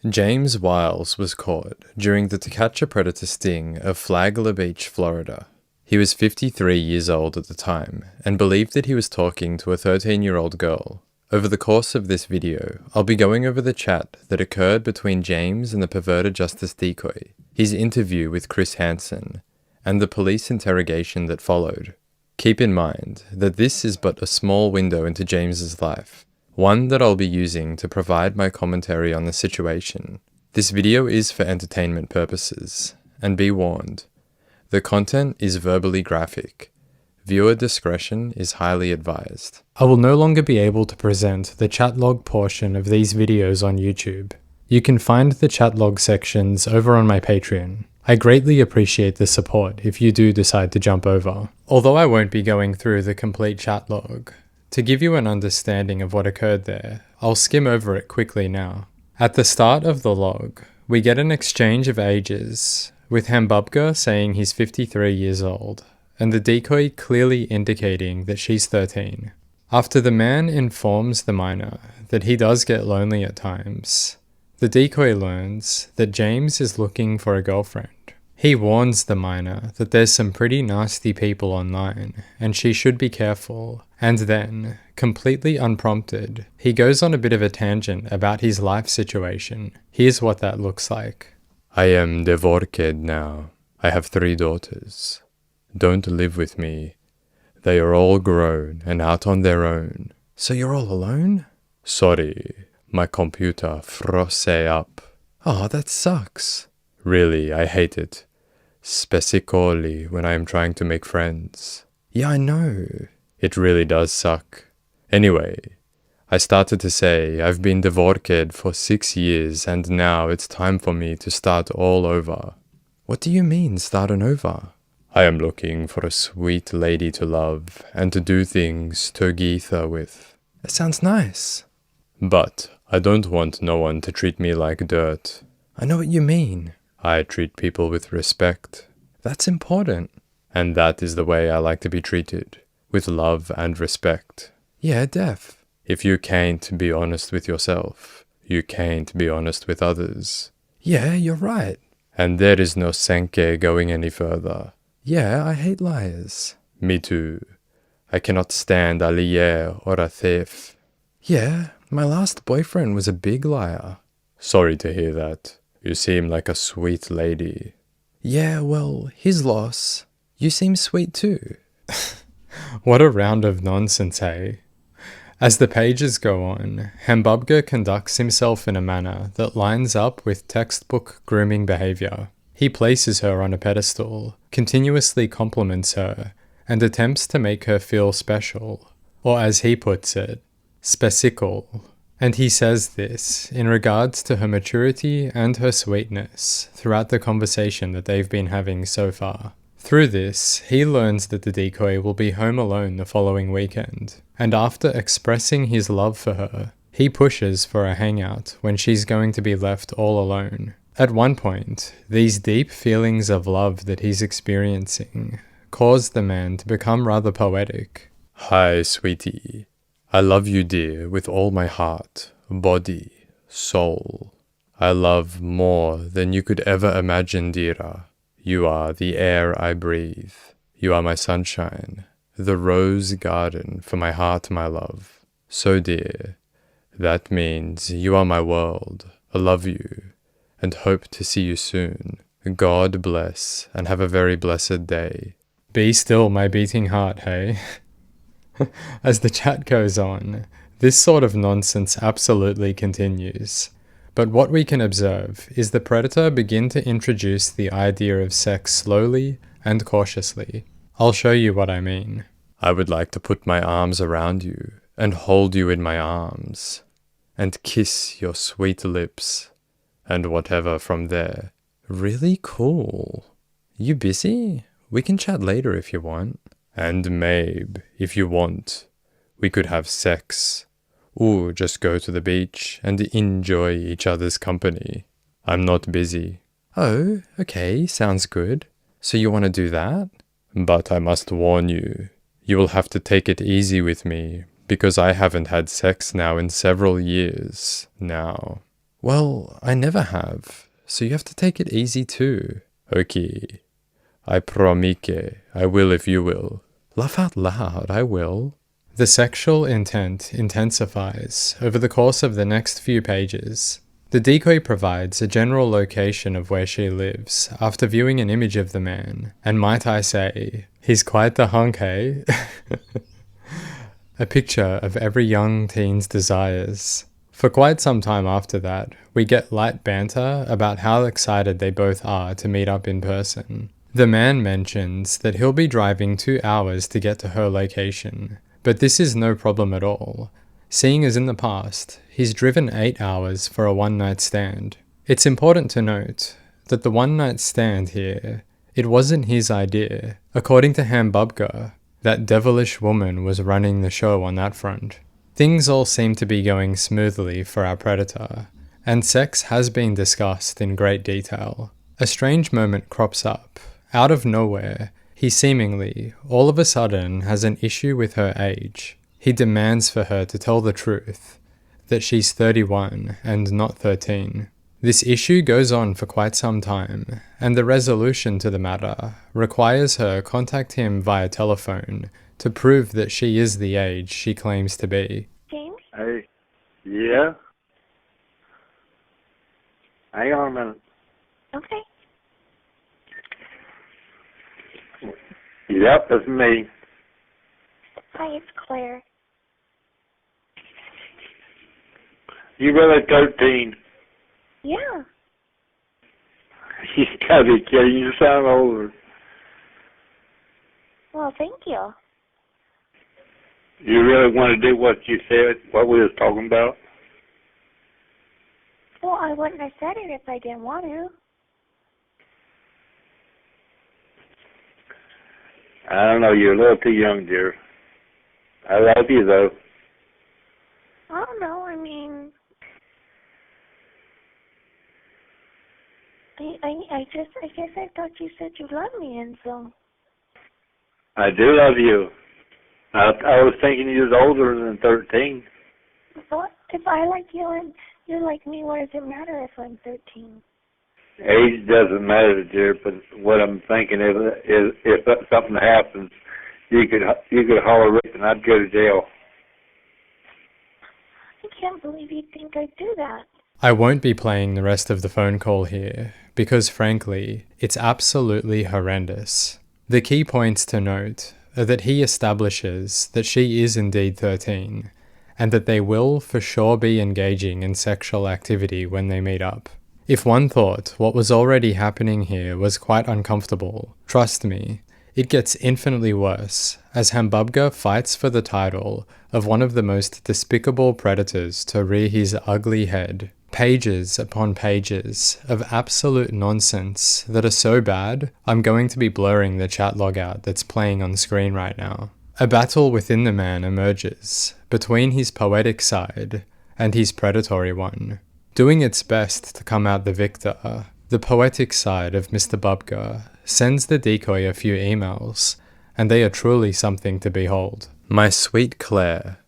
James Wiles was caught during the To Catch a Predator sting of Flagler Beach, Florida. He was 53 years old at the time and believed that he was talking to a 13-year-old girl. Over the course of this video, I'll be going over the chat that occurred between James and the perverted Justice Decoy, his interview with Chris Hansen, and the police interrogation that followed. Keep in mind that this is but a small window into James's life, one that I'll be using to provide my commentary on the situation. This video is for entertainment purposes, and be warned, the content is verbally graphic. Viewer discretion is highly advised. I will no longer be able to present the chat log portion of these videos on YouTube. You can find the chat log sections over on my Patreon. I greatly appreciate the support if you do decide to jump over. Although I won't be going through the complete chat log, to give you an understanding of what occurred there, I'll skim over it quickly now. At the start of the log, we get an exchange of ages, with Hambubger saying he's 53 years old, and the decoy clearly indicating that she's 13. After the man informs the minor that he does get lonely at times, the decoy learns that James is looking for a girlfriend. He warns the minor that there's some pretty nasty people online and she should be careful, and then, completely unprompted, he goes on a bit of a tangent about his life situation. Here's what that looks like. I am divorced now. I have 3 daughters. Don't live with me. They are all grown and out on their own. So you're all alone? Sorry, my computer froze up. Oh, that sucks. Really, I hate it. Specifically when I am trying to make friends. Yeah, I know. It really does suck. Anyway, I started to say I've been divorced for 6 years and now it's time for me to start all over. What do you mean, starting over? I am looking for a sweet lady to love and to do things together with. That sounds nice. But I don't want no one to treat me like dirt. I know what you mean. I treat people with respect. That's important. And that is the way I like to be treated, with love and respect. Yeah, def. If you can't be honest with yourself, you can't be honest with others. Yeah, you're right. And there is no senke going any further. Yeah, I hate liars. Me too. I cannot stand a liar or a thief. Yeah, my last boyfriend was a big liar. Sorry to hear that. You seem like a sweet lady. Yeah, well, his loss. You seem sweet too. What a round of nonsense, hey? As the pages go on, Hambubger conducts himself in a manner that lines up with textbook grooming behavior. He places her on a pedestal, continuously compliments her, and attempts to make her feel special, or as he puts it, specical. And he says this in regards to her maturity and her sweetness throughout the conversation that they've been having so far. Through this, he learns that the decoy will be home alone the following weekend, and after expressing his love for her, he pushes for a hangout when she's going to be left all alone. At one point, these deep feelings of love that he's experiencing cause the man to become rather poetic. Hi, sweetie. I love you, dear, with all my heart, body, soul. I love more than you could ever imagine, deara. You are the air I breathe. You are my sunshine, the rose garden for my heart, my love. So, dear, that means you are my world. I love you, and hope to see you soon. God bless, and have a very blessed day. Be still, my beating heart, hey? As the chat goes on, this sort of nonsense absolutely continues. But what we can observe is the predator begin to introduce the idea of sex slowly and cautiously. I'll show you what I mean. I would like to put my arms around you and hold you in my arms and kiss your sweet lips and whatever from there. Really cool. You busy? We can chat later if you want. And maybe, if you want, we could have sex. Or just go to the beach and enjoy each other's company. I'm not busy. Oh, okay, sounds good. So you want to do that? But I must warn you, you will have to take it easy with me, because I haven't had sex now in several years now. Well, I never have, so you have to take it easy too. Okay. I promise I will if you will. Laugh out loud, I will. The sexual intent intensifies over the course of the next few pages. The decoy provides a general location of where she lives after viewing an image of the man, and might I say, he's quite the hunk, eh? A picture of every young teen's desires. For quite some time after that, we get light banter about how excited they both are to meet up in person. The man mentions that he'll be driving 2 hours to get to her location, but this is no problem at all, seeing as in the past, he's driven 8 hours for a one-night stand. It's important to note that the one-night stand here, it wasn't his idea. According to Hambubger, that devilish woman was running the show on that front. Things all seem to be going smoothly for our predator, and sex has been discussed in great detail. A strange moment crops up. Out of nowhere, he seemingly, all of a sudden, has an issue with her age. He demands for her to tell the truth, that she's 31 and not 13. This issue goes on for quite some time, and the resolution to the matter requires her contact him via telephone to prove that she is the age she claims to be. James? Hey. Yeah? Hang on a minute. Okay. Yep, that's me. Hi, it's Claire. You really 13? Yeah. You gotta be kidding. You sound older. Well, thank you. You really want to do what you said, what we was talking about? Well, I wouldn't have said it if I didn't want to. I don't know. You're a little too young, dear. I love you, though. I don't know. I mean, I guess I thought you said you loved me, and so. I do love you. I was thinking you was older than 13. So if I like you and you like me, what does it matter if I'm 13? Age doesn't matter, dear. But what I'm thinking is if something happens, you could holler Rick and I'd go to jail. I can't believe you think I'd do that. I won't be playing the rest of the phone call here, because frankly, it's absolutely horrendous. The key points to note are that he establishes that she is indeed 13, and that they will for sure be engaging in sexual activity when they meet up. If one thought what was already happening here was quite uncomfortable, trust me, it gets infinitely worse as Hambubger fights for the title of one of the most despicable predators to rear his ugly head. Pages upon pages of absolute nonsense that are so bad, I'm going to be blurring the chat log out that's playing on screen right now. A battle within the man emerges between his poetic side and his predatory one. Doing its best to come out the victor, the poetic side of Mr. Bubger sends the decoy a few emails, and they are truly something to behold. My sweet Claire,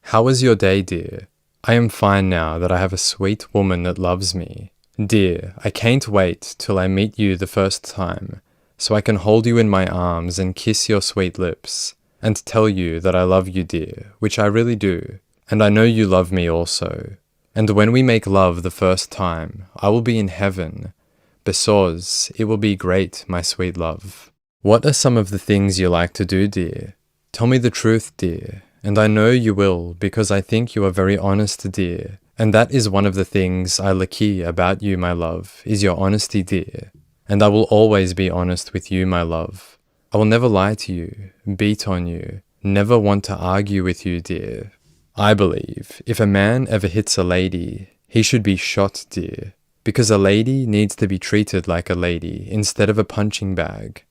how was your day, dear? I am fine now that I have a sweet woman that loves me. Dear, I can't wait till I meet you the first time, so I can hold you in my arms and kiss your sweet lips, and tell you that I love you, dear, which I really do, and I know you love me also. And when we make love the first time, I will be in heaven, because it will be great, my sweet love. What are some of the things you like to do, dear? Tell me the truth, dear. And I know you will, because I think you are very honest, dear. And that is one of the things I like about you, my love, is your honesty, dear. And I will always be honest with you, my love. I will never lie to you, beat on you, never want to argue with you, dear. I believe if a man ever hits a lady, he should be shot, dear. Because a lady needs to be treated like a lady instead of a punching bag.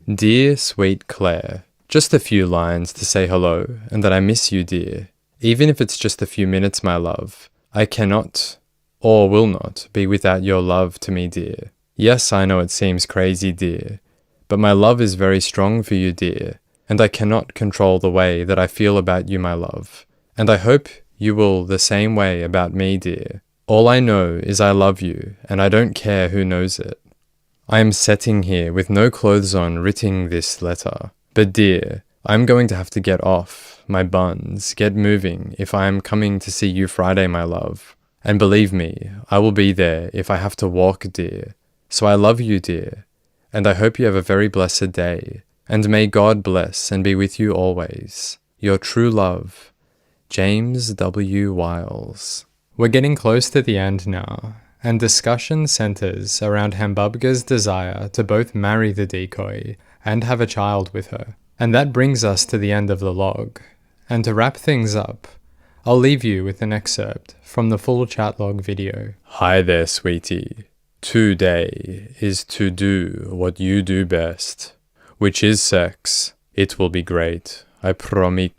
Dear sweet Claire, just a few lines to say hello and that I miss you, dear. Even if it's just a few minutes, my love, I cannot, or will not, be without your love to me, dear. Yes, I know it seems crazy, dear, but my love is very strong for you, dear, and I cannot control the way that I feel about you, my love. And I hope you will the same way about me, dear. All I know is I love you, and I don't care who knows it. I am sitting here with no clothes on writing this letter. But dear, I'm going to have to get off my buns, get moving if I am coming to see you Friday, my love. And believe me, I will be there if I have to walk, dear. So I love you, dear, and I hope you have a very blessed day, and may God bless and be with you always. Your true love, James W. Wiles. We're getting close to the end now, and discussion centers around Hambubger's desire to both marry the decoy and have a child with her. And that brings us to the end of the log. And to wrap things up, I'll leave you with an excerpt from the full chat log video. Hi there, sweetie. Today is to do what you do best, which is sex. It will be great, I promise.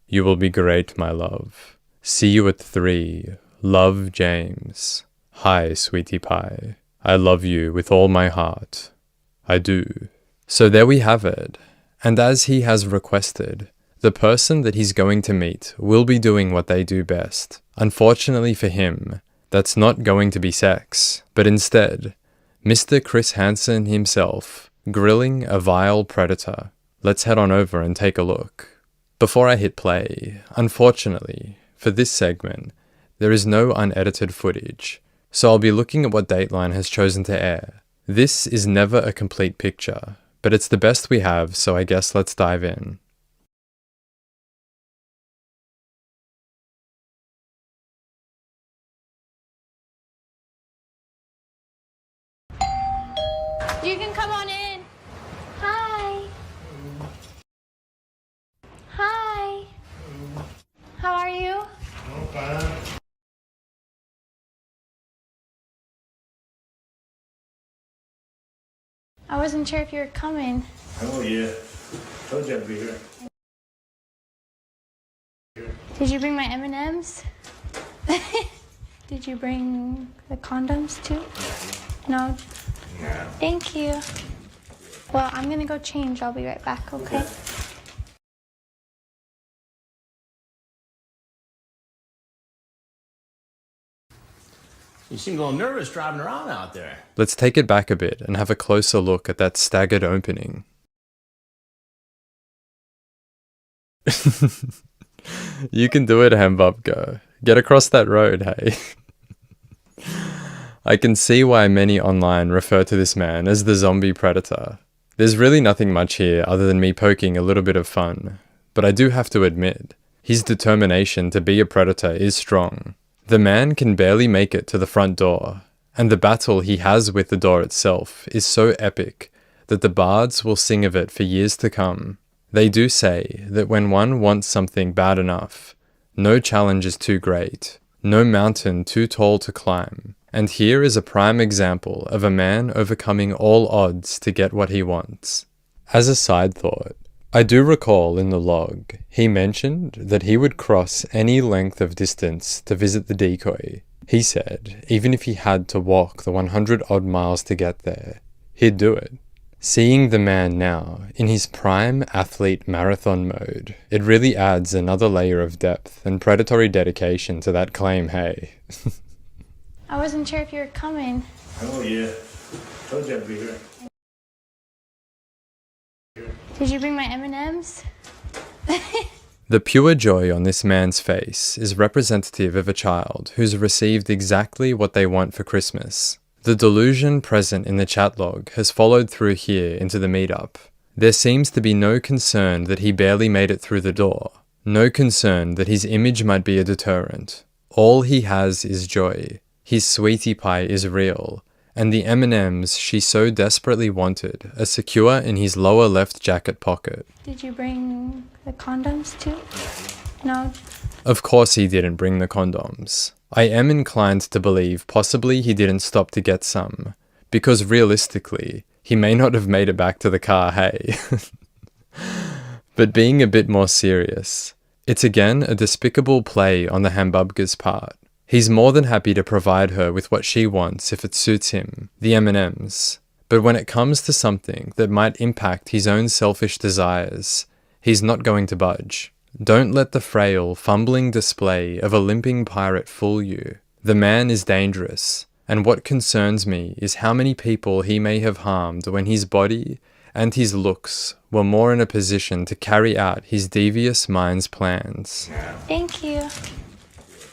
You will be great, my love. See you at 3. Love, James. Hi, sweetie pie. I love you with all my heart. I do. So there we have it. And as he has requested, the person that he's going to meet will be doing what they do best. Unfortunately for him, that's not going to be sex, but instead, Mr. Chris Hansen himself, grilling a vile predator. Let's head on over and take a look. Before I hit play, unfortunately, for this segment, there is no unedited footage, so I'll be looking at what Dateline has chosen to air. This is never a complete picture, but it's the best we have, so I guess let's dive in. You can come on in. Hi. Hi. How are you? I'm fine. I wasn't sure if you were coming. Oh yeah. Told you I'd be here. Did you bring my M&Ms? Did you bring the condoms too? No? Nah. Thank you. Well, I'm gonna go change. I'll be right back, okay? You seem a little nervous driving around out there. Let's take it back a bit and have a closer look at that staggered opening. You can do it, Hambubger. Get across that road, hey? I can see why many online refer to this man as the zombie predator. There's really nothing much here other than me poking a little bit of fun, but I do have to admit, his determination to be a predator is strong. The man can barely make it to the front door, and the battle he has with the door itself is so epic that the bards will sing of it for years to come. They do say that when one wants something bad enough, no challenge is too great, no mountain too tall to climb, and here is a prime example of a man overcoming all odds to get what he wants. As a side thought, I do recall in the log, he mentioned that he would cross any length of distance to visit the decoy. He said, even if he had to walk the 100 odd miles to get there, he'd do it. Seeing the man now, in his prime athlete marathon mode, it really adds another layer of depth and predatory dedication to that claim, hey. I wasn't sure if you were coming. Oh yeah. Told you I'd be here. Did you bring my M&Ms? The pure joy on this man's face is representative of a child who's received exactly what they want for Christmas. The delusion present in the chat log has followed through here into the meetup. There seems to be no concern that he barely made it through the door, no concern that his image might be a deterrent. All he has is joy. His sweetie pie is real, and the M&Ms she so desperately wanted are secure in his lower left jacket pocket. Did you bring the condoms too? No? Of course he didn't bring the condoms. I am inclined to believe possibly he didn't stop to get some, because realistically, he may not have made it back to the car, hey. But being a bit more serious, it's again a despicable play on the Hambubger's part. He's more than happy to provide her with what she wants if it suits him, the M&Ms. But when it comes to something that might impact his own selfish desires, he's not going to budge. Don't let the frail, fumbling display of a limping pirate fool you. The man is dangerous, and what concerns me is how many people he may have harmed when his body and his looks were more in a position to carry out his devious mind's plans. Thank you.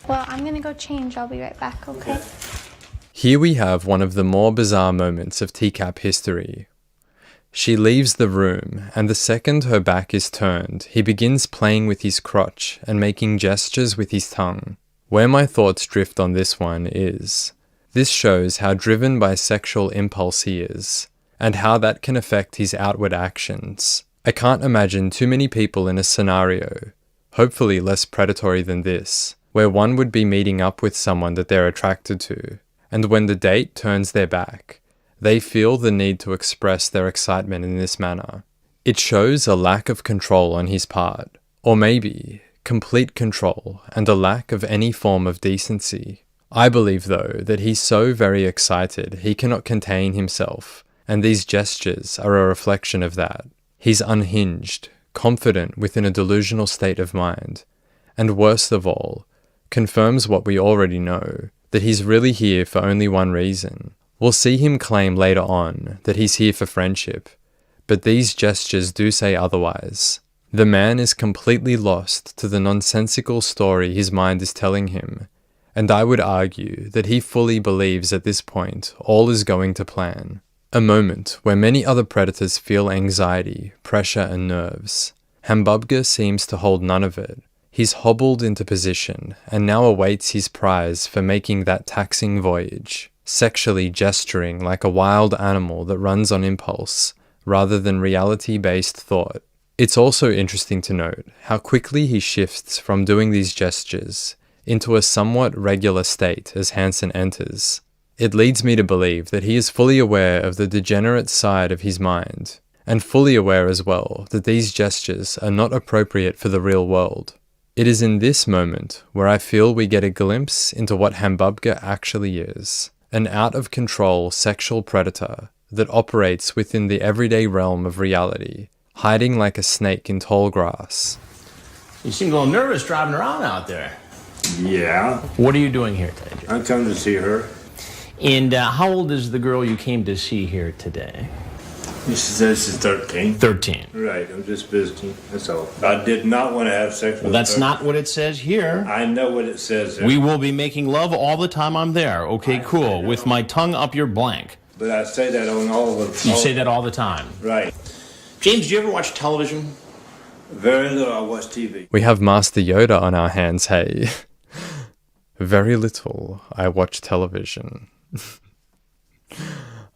Well, I'm gonna go change. I'll be right back, okay? Here we have one of the more bizarre moments of TCAP history. She leaves the room, and the second her back is turned, he begins playing with his crotch and making gestures with his tongue. Where my thoughts drift on this one is, this shows how driven by sexual impulse he is, and how that can affect his outward actions. I can't imagine too many people in a scenario, hopefully less predatory than this, where one would be meeting up with someone that they're attracted to, and when the date turns their back, they feel the need to express their excitement in this manner. It shows a lack of control on his part, or maybe complete control and a lack of any form of decency. I believe, though, that he's so very excited he cannot contain himself, and these gestures are a reflection of that. He's unhinged, confident within a delusional state of mind, and worst of all, confirms what we already know, that he's really here for only one reason. We'll see him claim later on that he's here for friendship, but these gestures do say otherwise. The man is completely lost to the nonsensical story his mind is telling him, and I would argue that he fully believes at this point all is going to plan. A moment where many other predators feel anxiety, pressure and nerves. Hambubger seems to hold none of it. He's hobbled into position and now awaits his prize for making that taxing voyage, sexually gesturing like a wild animal that runs on impulse rather than reality-based thought. It's also interesting to note how quickly he shifts from doing these gestures into a somewhat regular state as Hansen enters. It leads me to believe that he is fully aware of the degenerate side of his mind, and fully aware as well that these gestures are not appropriate for the real world. It is in this moment where I feel we get a glimpse into what Hambubger actually is, an out-of-control sexual predator that operates within the everyday realm of reality, hiding like a snake in tall grass. You seem a little nervous driving around out there. Yeah, What are you doing here today, Jim? I'm coming to see her. And how old is the girl you came to see here today? She says she's 13. 13. Right, I'm just visiting, that's all. I did not want to have sex Well, with that's her. not what it says here. I know what it says there. We will be making love all the time I'm there. Okay, cool. With my tongue up your blank. But I say that on all of them. You say that all the time. Right. James, do you ever watch television? Very little I watch TV. We have Master Yoda on our hands, hey. Very little I watch television.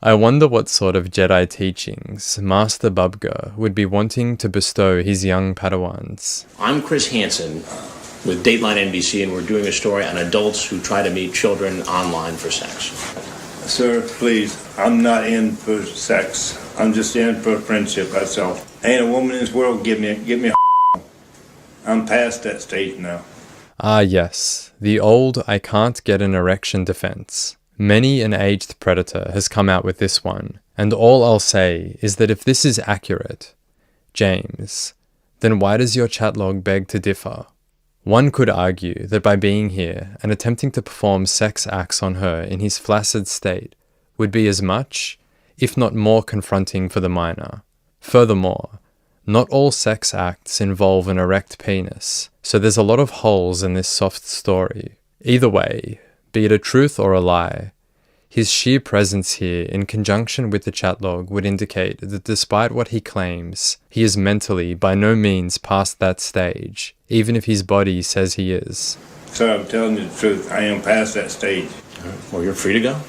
I wonder what sort of Jedi teachings Master Bubger would be wanting to bestow his young Padawans. I'm Chris Hansen with Dateline NBC, and we're doing a story on adults who try to meet children online for sex. Sir, please, I'm not in for sex. I'm just in for friendship, that's all. Ain't a woman in this world give me a I'm past that stage now. Ah yes, the old I can't get an erection defense. Many an aged predator has come out with this one, and all I'll say is that if this is accurate, James, then why does your chat log beg to differ? One could argue that by being here and attempting to perform sex acts on her in his flaccid state would be as much, if not more confronting for the minor. Furthermore, not all sex acts involve an erect penis, so there's a lot of holes in this soft story. Either way, be it a truth or a lie, his sheer presence here in conjunction with the chat log would indicate that despite what he claims, he is mentally by no means past that stage, even if his body says he is. Sir, I'm telling you the truth. I am past that stage. Well, you're free to go.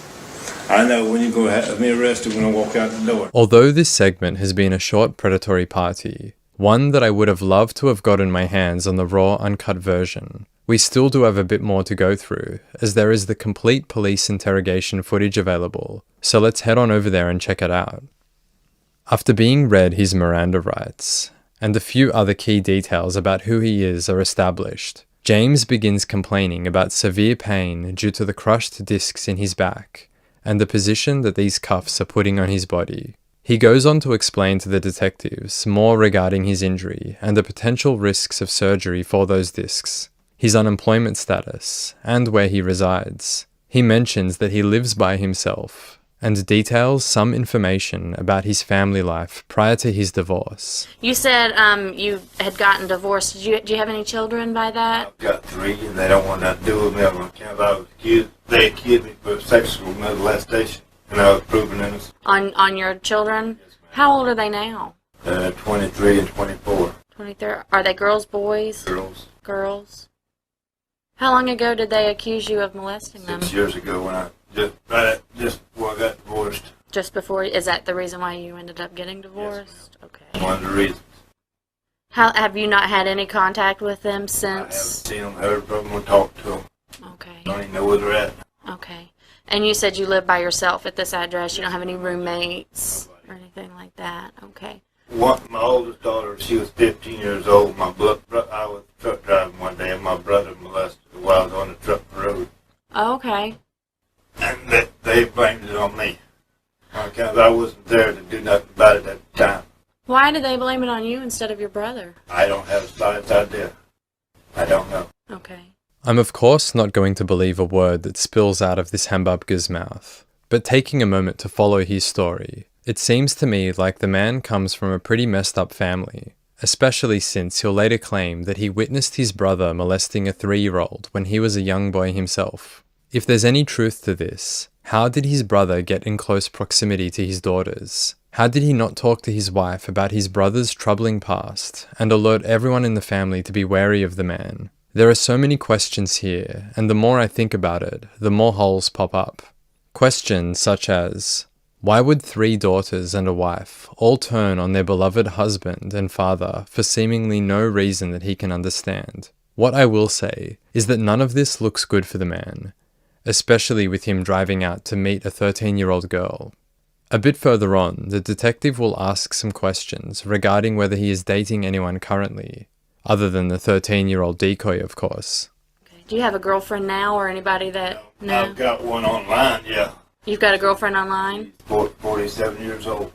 I know when you go have me arrested when I walk out the door. Although this segment has been a short predatory party, one that I would have loved to have gotten my hands on the raw, uncut version, we still do have a bit more to go through, as there is the complete police interrogation footage available, so let's head on over there and check it out. After being read his Miranda rights, and a few other key details about who he is are established, James begins complaining about severe pain due to the crushed discs in his back, and the position that these cuffs are putting on his body. He goes on to explain to the detectives more regarding his injury and the potential risks of surgery for those discs. his unemployment status, and where he resides. He mentions that he lives by himself, and details some information about his family life prior to his divorce. You said you had gotten divorced. Do you have any children by that? I've got 3, and they don't want nothing to do with me. I was accused. They accused me of sexual molestation, and I was proven innocent. On your children? Yes, ma'am. How old are they now? 23 and 24. 23. Are they girls, boys? Girls. Girls. How long ago did they accuse you of molesting them? 6 years ago when just before I got divorced. Just before? Is that the reason why you ended up getting divorced? Yes, okay. One of the reasons. How have you not had any contact with them I haven't since? seen them, heard from them, or talked to them. Okay. Don't even know where they're at. Okay. And you said you live by yourself at this address. You don't have any roommates or anything like that. Okay. My oldest daughter, she was 15 years old. I was truck driving one day, and my brother molested her while I was on the truck road. Okay. And they blamed it on me. Because I wasn't there to do nothing about it at the time. Why did they blame it on you instead of your brother? I don't have a slightest idea. I don't know. Okay. I'm of course not going to believe a word that spills out of this Hambubger's mouth, but taking a moment to follow his story, it seems to me like the man comes from a pretty messed up family, especially since he'll later claim that he witnessed his brother molesting a 3-year-old when he was a young boy himself. If there's any truth to this, how did his brother get in close proximity to his daughters? How did he not talk to his wife about his brother's troubling past and alert everyone in the family to be wary of the man? There are so many questions here, and the more I think about it, the more holes pop up. Questions such as, why would 3 daughters and a wife all turn on their beloved husband and father for seemingly no reason that he can understand? What I will say is that none of this looks good for the man, especially with him driving out to meet a 13-year-old girl. A bit further on, the detective will ask some questions regarding whether he is dating anyone currently, other than the 13-year-old decoy, of course. Okay. Do you have a girlfriend now or anybody that... No? I've got one online, yeah. You've got a girlfriend online? She's 47 years old.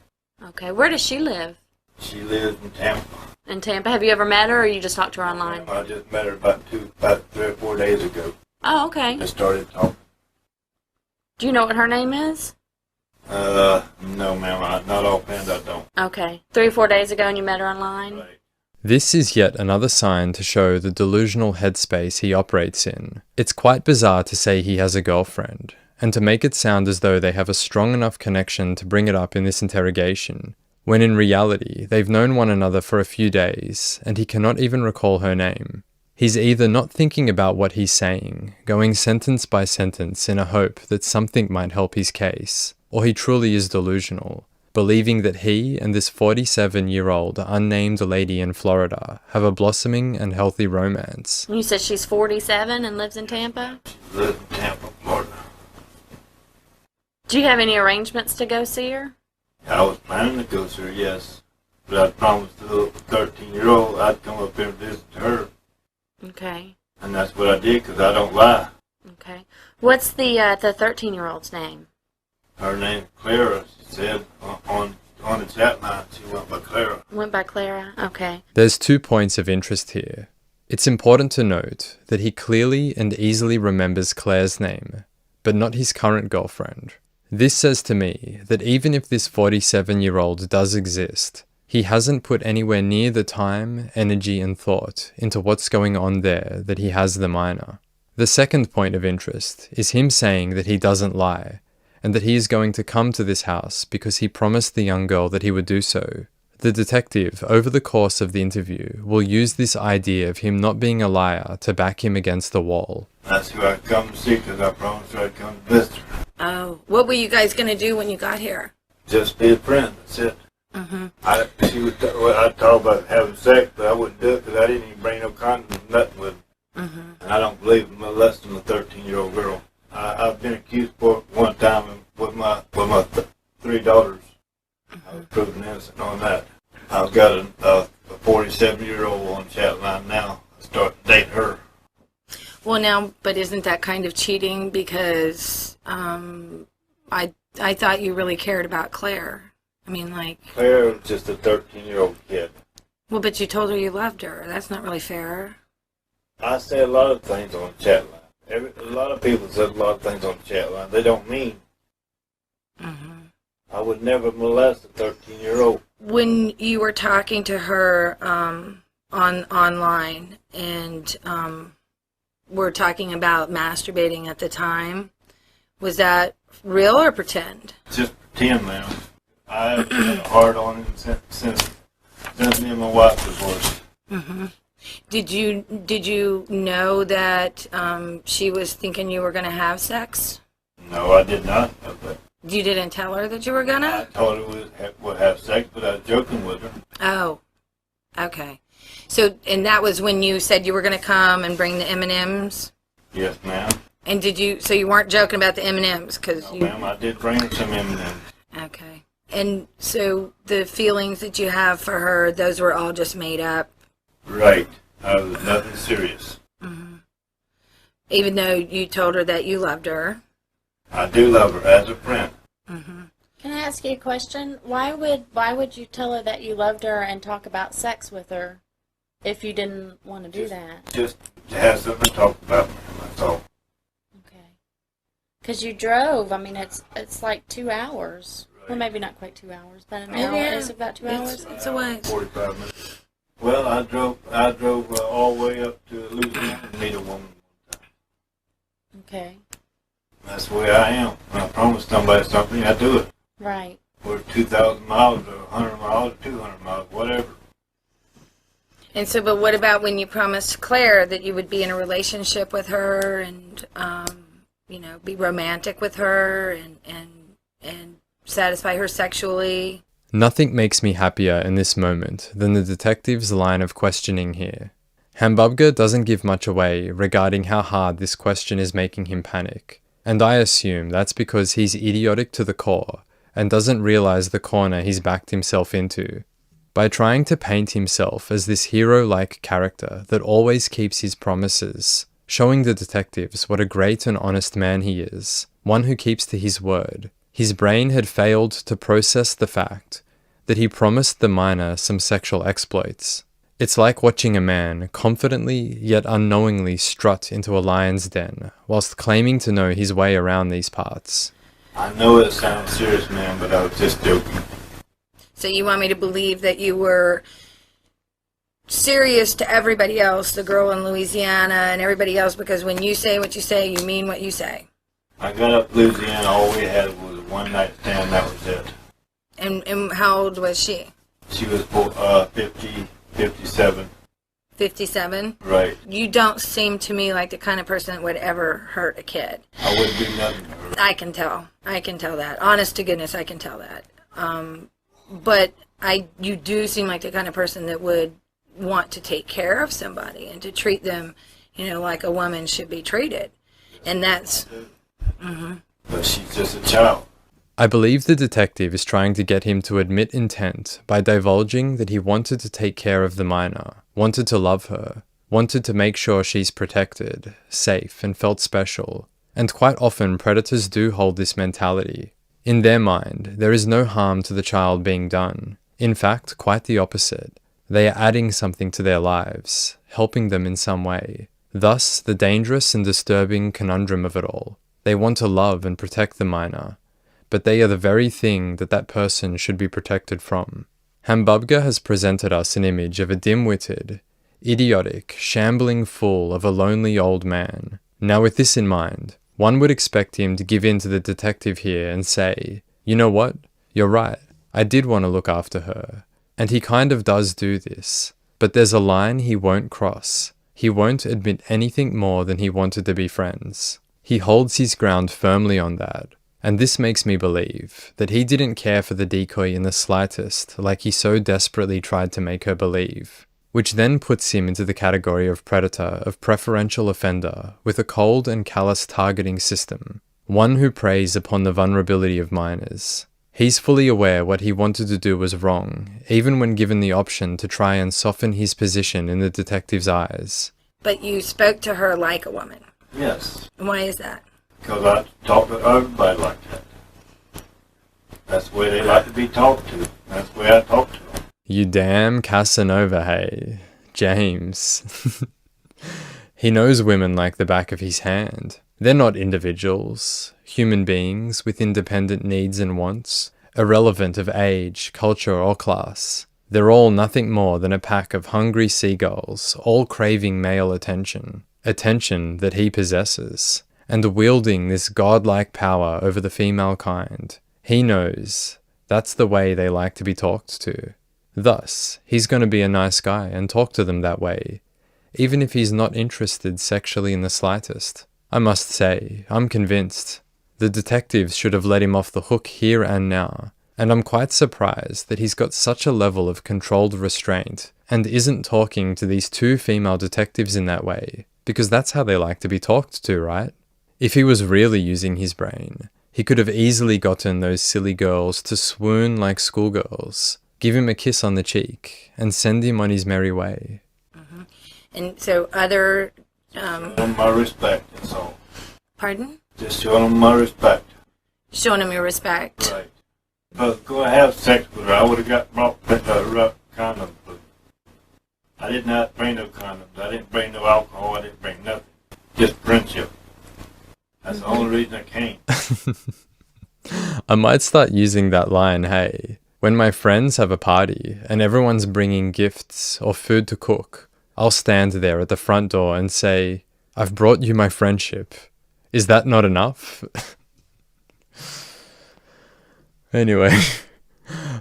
Okay. Where does she live? She lives in Tampa. In Tampa. Have you ever met her or you just talked to her online? I just met her about 3 or 4 days ago. Oh, okay. Just started talking. Do you know what her name is? No, ma'am. Not offhand, I don't. Okay. 3 or 4 days ago and you met her online? Right. This is yet another sign to show the delusional headspace he operates in. It's quite bizarre to say he has a girlfriend, and to make it sound as though they have a strong enough connection to bring it up in this interrogation, when in reality they've known one another for a few days, and he cannot even recall her name. He's either not thinking about what he's saying, going sentence by sentence in a hope that something might help his case, or he truly is delusional, believing that he and this 47-year-old unnamed lady in Florida have a blossoming and healthy romance. You said she's 47 and lives in Tampa? She lives in Tampa, Florida. Do you have any arrangements to go see her? I was planning to go see her, yes. But I promised the little 13-year-old I'd come up here and visit her. Okay. And that's what I did, because I don't lie. Okay. What's the 13-year-old's name? Her name's Clara, she said, on the chat line. She went by Clara. Went by Clara? Okay. There's 2 points of interest here. It's important to note that he clearly and easily remembers Claire's name, but not his current girlfriend. This says to me that even if this 47-year-old does exist, he hasn't put anywhere near the time, energy, and thought into what's going on there that he has the minor. The second point of interest is him saying that he doesn't lie, and that he is going to come to this house because he promised the young girl that he would do so. The detective, over the course of the interview, will use this idea of him not being a liar to back him against the wall. That's who I'd come to see, because I promised her I'd come to visit her. Oh, what were you guys going to do when you got here? Just be a friend, that's it. Mm-hmm. I'd talk about having sex, but I wouldn't do it because I didn't even bring no condoms, nothing with me. Mm-hmm. And I don't believe in molesting a 13-year-old girl. I've been accused for one time with my 3 daughters. I was proven innocent on that. I've got a 47-year-old on chat line now. I start to date her. Well, now, but isn't that kind of cheating? Because I thought you really cared about Claire. I mean, like... Claire was just a 13-year-old kid. Well, but you told her you loved her. That's not really fair. I say a lot of things on the chat line. A lot of people say a lot of things on the chat line. They don't mean. I would never molest a 13-year-old. When you were talking to her online and were talking about masturbating at the time, was that real or pretend? Just pretend, man. I've had a hard on him since me and my wife divorced. Did you know that she was thinking you were going to have sex? No, I did not know that. You didn't tell her that you were I gonna? told her we'd have sex, but I was joking with her. Oh, okay. So, and that was when you said you were gonna come and bring the M&Ms? Yes, ma'am. And so you weren't joking about the M&Ms, No, ma'am, I did bring her some M&Ms. Okay. And so the feelings that you have for her, those were all just made up? Right. I was nothing serious. Even though you told her that you loved her? I do love her as a friend. Can I ask you a question? Why would you tell her that you loved her and talk about sex with her if you didn't want to do that? Just to have something to talk about, ma'am, that's all. Okay. Because you drove. I mean, it's like 2 hours. Well, maybe not quite 2 hours, but an hour. Is it about 2 hours? It's a way. 45 minutes. Well, I drove all the way up to Louisiana to meet a woman one time. Okay. That's the way I am. When I promise somebody something, I do it. Right. Or 2,000 miles or 100 miles or 200 miles, whatever. And so, but what about when you promised Claire that you would be in a relationship with her and, be romantic with her and satisfy her sexually? Nothing makes me happier in this moment than the detective's line of questioning here. Hambubger doesn't give much away regarding how hard this question is making him panic, and I assume that's because he's idiotic to the core and doesn't realize the corner he's backed himself into. By trying to paint himself as this hero-like character that always keeps his promises, showing the detectives what a great and honest man he is, one who keeps to his word, his brain had failed to process the fact that he promised the minor some sexual exploits. It's like watching a man confidently yet unknowingly strut into a lion's den whilst claiming to know his way around these parts. I know it sounds serious, man, but I was just joking. So you want me to believe that you were serious to everybody else, the girl in Louisiana and everybody else, because when you say what you say, you mean what you say? I got up Louisiana, all we had was a one-night stand, that was it. And how old was she? She was 57. 57? Right. You don't seem to me like the kind of person that would ever hurt a kid. I wouldn't do nothing to her. I can tell. I can tell that. Honest to goodness, I can tell that. But you do seem like the kind of person that would want to take care of somebody and to treat them, like a woman should be treated. And that's... But she's just a child. I believe the detective is trying to get him to admit intent by divulging that he wanted to take care of the minor, wanted to love her, wanted to make sure she's protected, safe, and felt special. And quite often predators do hold this mentality. In their mind, there is no harm to the child being done. In fact, quite the opposite. They are adding something to their lives, helping them in some way. Thus, the dangerous and disturbing conundrum of it all. They want to love and protect the minor, but they are the very thing that person should be protected from. Hambubger has presented us an image of a dim-witted, idiotic, shambling fool of a lonely old man. Now with this in mind, one would expect him to give in to the detective here and say, you know what, you're right, I did want to look after her. And he kind of does do this, but there's a line he won't cross. He won't admit anything more than he wanted to be friends. He holds his ground firmly on that. And this makes me believe that he didn't care for the decoy in the slightest, like he so desperately tried to make her believe, which then puts him into the category of predator, of preferential offender, with a cold and callous targeting system, one who preys upon the vulnerability of minors. He's fully aware what he wanted to do was wrong, even when given the option to try and soften his position in the detective's eyes. But you spoke to her like a woman. Yes. Why is that? Because I talk to everybody like that. That's the way they like to be talked to. That's the way I talk to them. You damn Casanova, hey. James. He knows women like the back of his hand. They're not individuals, human beings with independent needs and wants, irrelevant of age, culture, or class. They're all nothing more than a pack of hungry seagulls, all craving male attention, attention that he possesses, and wielding this godlike power over the female kind. He knows that's the way they like to be talked to. Thus, he's going to be a nice guy and talk to them that way, even if he's not interested sexually in the slightest. I must say, I'm convinced. The detectives should have let him off the hook here and now, and I'm quite surprised that he's got such a level of controlled restraint and isn't talking to these two female detectives in that way, because that's how they like to be talked to, right? If he was really using his brain, he could have easily gotten those silly girls to swoon like schoolgirls, give him a kiss on the cheek, and send him on his merry way. Mm-hmm. And so other... On my respect, that's all. Pardon? Just showing them my respect. Showing him your respect. Right. If I was going to have sex with her, I would have brought condoms, but I did not bring no condoms. I didn't bring no alcohol. I didn't bring nothing. Just friendship. That's the only reason I came. I might start using that line, hey. When my friends have a party and everyone's bringing gifts or food to cook, I'll stand there at the front door and say, I've brought you my friendship. Is that not enough? Anyway,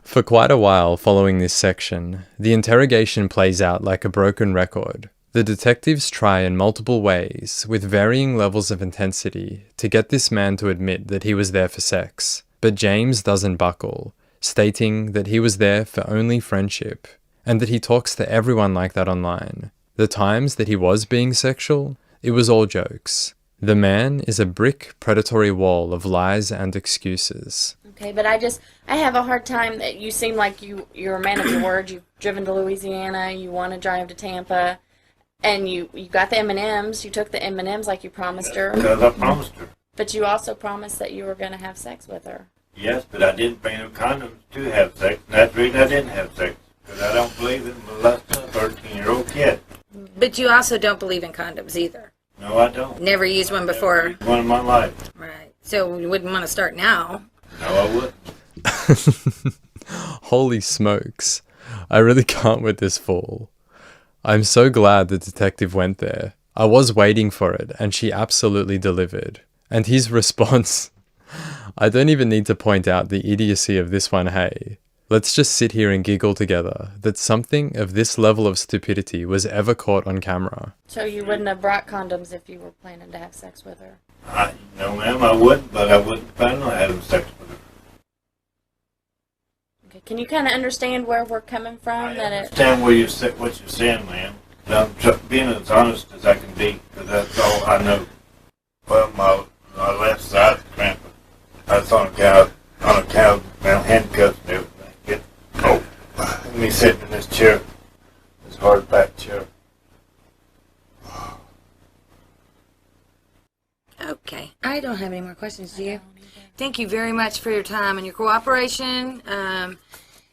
for quite a while following this section, the interrogation plays out like a broken record. The detectives try in multiple ways, with varying levels of intensity, to get this man to admit that he was there for sex. But James doesn't buckle, stating that he was there for only friendship, and that he talks to everyone like that online. The times that he was being sexual, it was all jokes. The man is a brick predatory wall of lies and excuses. Okay, but I have a hard time that you seem like you're a man of your word. You've driven to Louisiana, you want to drive to Tampa, and you got the M&Ms. You took the M&Ms like you promised her. Because I promised her. But you also promised that you were going to have sex with her. Yes, but I didn't bring no condoms to have sex. And that's the reason I didn't have sex. Because I don't believe in molesting a 13-year-old kid. But you also don't believe in condoms either. No, I don't. Never used one before. Never used one in my life. Right. So you wouldn't want to start now. No, I wouldn't. Holy smokes. I really can't with this fool. I'm so glad the detective went there. I was waiting for it, and she absolutely delivered. And his response... I don't even need to point out the idiocy of this one, hey. Let's just sit here and giggle together that something of this level of stupidity was ever caught on camera. So you wouldn't have brought condoms if you were planning to have sex with her? No, ma'am, I wouldn't, but I wouldn't plan on having sex with her. Okay, can you kind of understand where we're coming from? I understand what you're saying, ma'am. I'm being as honest as I can be, because that's all I know. Well, my left side is cramping. That's on account of handcuffs and everything. Me sitting in this chair, this hard back chair. Okay. I don't have any more questions, do you? Thank you very much for your time and your cooperation.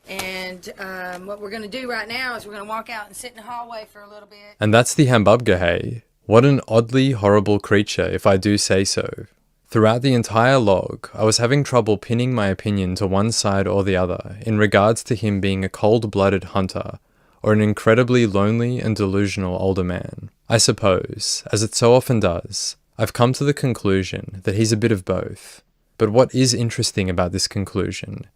What we're going to do right now is we're going to walk out and sit in the hallway for a little bit. And that's the Hambubger, hey. What an oddly horrible creature, if I do say so. Throughout the entire log, I was having trouble pinning my opinion to one side or the other in regards to him being a cold-blooded hunter or an incredibly lonely and delusional older man. I suppose, as it so often does, I've come to the conclusion that he's a bit of both. But what is interesting about this conclusion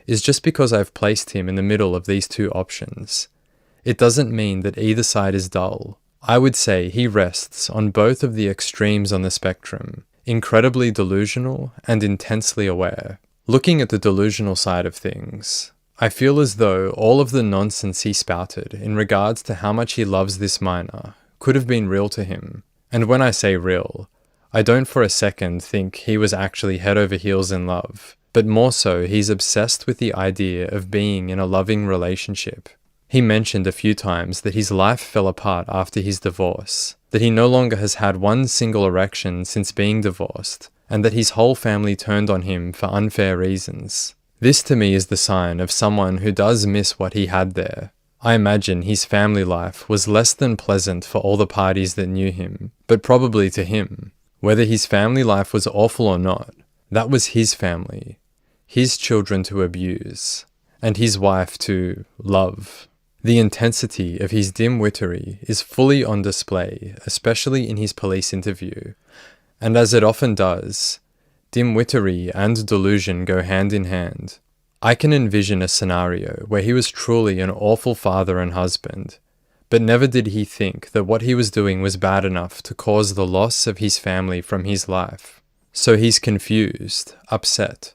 is just because I've placed him in the middle of these two options, it doesn't mean that either side is dull. I would say he rests on both of the extremes on the spectrum, incredibly delusional and intensely aware. Looking at the delusional side of things, I feel as though all of the nonsense he spouted in regards to how much he loves this minor could have been real to him. And when I say real, I don't for a second think he was actually head over heels in love, but more so he's obsessed with the idea of being in a loving relationship. He mentioned a few times that his life fell apart after his divorce, that he no longer has had one single erection since being divorced, and that his whole family turned on him for unfair reasons. This to me is the sign of someone who does miss what he had there. I imagine his family life was less than pleasant for all the parties that knew him, but probably to him. Whether his family life was awful or not, that was his family, his children to abuse, and his wife to love. The intensity of his dim-wittery is fully on display, especially in his police interview. And as it often does, dim-wittery and delusion go hand in hand. I can envision a scenario where he was truly an awful father and husband, but never did he think that what he was doing was bad enough to cause the loss of his family from his life. So he's confused, upset,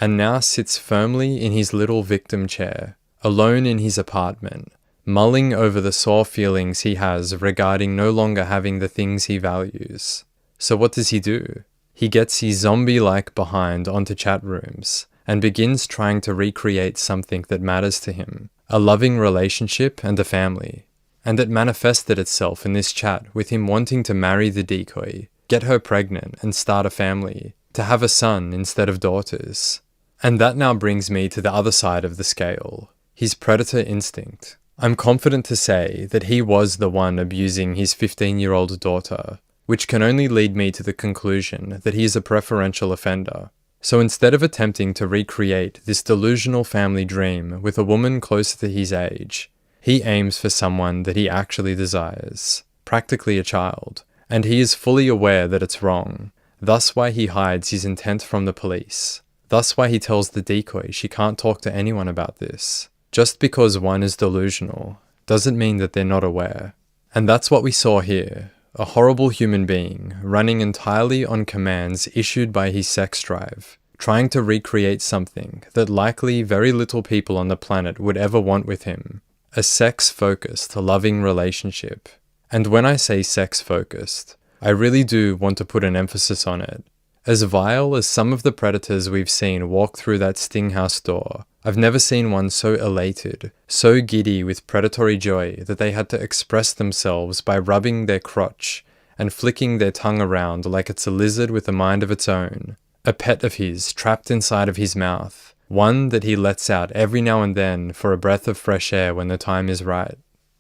and now sits firmly in his little victim chair, alone in his apartment, mulling over the sore feelings he has regarding no longer having the things he values. So what does he do? He gets his zombie-like behind onto chat rooms and begins trying to recreate something that matters to him, a loving relationship and a family. And it manifested itself in this chat with him wanting to marry the decoy, get her pregnant and start a family, to have a son instead of daughters. And that now brings me to the other side of the scale, his predator instinct. I'm confident to say that he was the one abusing his 15-year-old daughter, which can only lead me to the conclusion that he is a preferential offender. So instead of attempting to recreate this delusional family dream with a woman closer to his age, he aims for someone that he actually desires, practically a child, and he is fully aware that it's wrong, thus why he hides his intent from the police, thus why he tells the decoy she can't talk to anyone about this. Just because one is delusional doesn't mean that they're not aware. And that's what we saw here, a horrible human being running entirely on commands issued by his sex drive, trying to recreate something that likely very little people on the planet would ever want with him, a sex-focused, loving relationship. And when I say sex-focused, I really do want to put an emphasis on it. As vile as some of the predators we've seen walk through that Stinghouse door, I've never seen one so elated, so giddy with predatory joy that they had to express themselves by rubbing their crotch and flicking their tongue around like it's a lizard with a mind of its own, a pet of his trapped inside of his mouth, one that he lets out every now and then for a breath of fresh air when the time is right.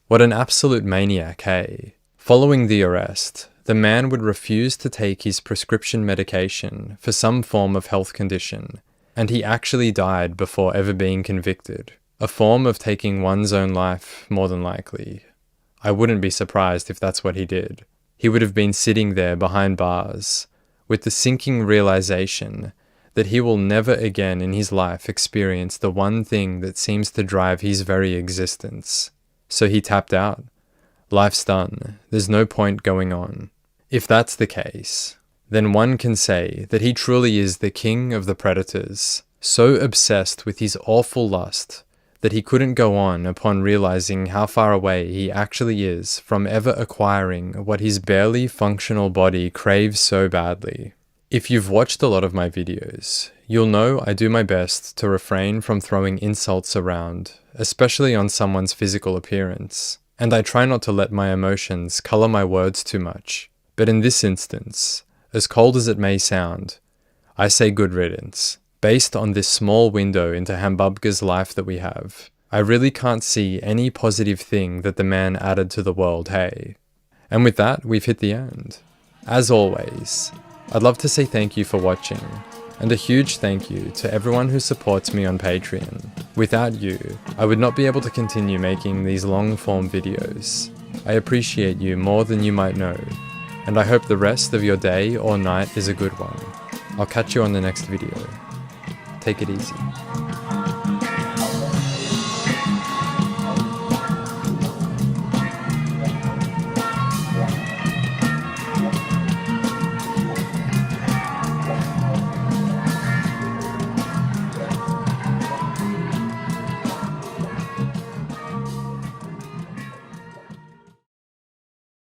What an absolute maniac, hey? Following the arrest, the man would refuse to take his prescription medication for some form of health condition, and he actually died before ever being convicted. A form of taking one's own life, more than likely. I wouldn't be surprised if that's what he did. He would have been sitting there behind bars, with the sinking realization that he will never again in his life experience the one thing that seems to drive his very existence. So he tapped out. Life's done. There's no point going on. If that's the case, then one can say that he truly is the king of the predators, so obsessed with his awful lust that he couldn't go on upon realizing how far away he actually is from ever acquiring what his barely functional body craves so badly. If you've watched a lot of my videos, you'll know I do my best to refrain from throwing insults around, especially on someone's physical appearance, and I try not to let my emotions color my words too much. But in this instance, as cold as it may sound, I say good riddance. Based on this small window into Hambubger's life that we have, I really can't see any positive thing that the man added to the world, hey? And with that, we've hit the end. As always, I'd love to say thank you for watching, and a huge thank you to everyone who supports me on Patreon. Without you, I would not be able to continue making these long-form videos. I appreciate you more than you might know, and I hope the rest of your day or night is a good one. I'll catch you on the next video. Take it easy.